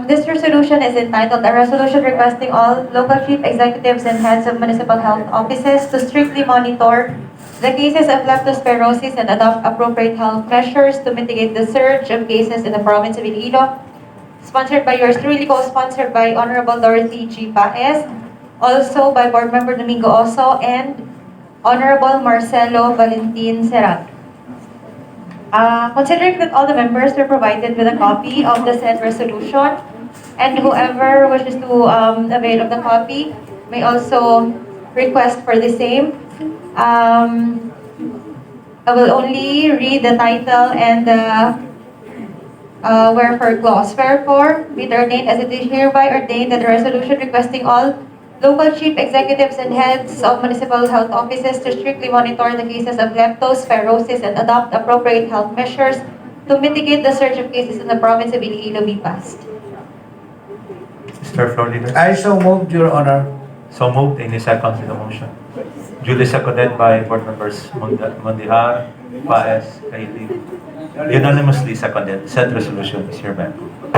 This resolution is entitled, "A Resolution Requesting All Local Chief Executives and Heads of Municipal Health Offices to strictly monitor the cases of leptospirosis and adopt appropriate health measures to mitigate the surge of cases in the province of Iloilo." Sponsored by yours truly, co-sponsored by Honorable Dorothy G. Paez, also by Board Member Domingo Oso and Honorable Marcelo Valentin Serrano. Considering that all the members were provided with a copy of the said resolution, and whoever wishes to avail of the copy may also request for the same. I will only read the title and the wherefore clause. Wherefore, be it ordained as it is hereby ordained that the resolution requesting all local chief executives and heads of municipal health offices to strictly monitor the cases of leptospirosis and adopt appropriate health measures to mitigate the surge of cases in the province of Iloilo be passed. Mr. Floor Leader. I so moved, Your Honor. So moved. Any second to the motion? Duly seconded by Board Members Mondihar, Paez, Kaili. Unanimously seconded. Said resolution is hereby approved.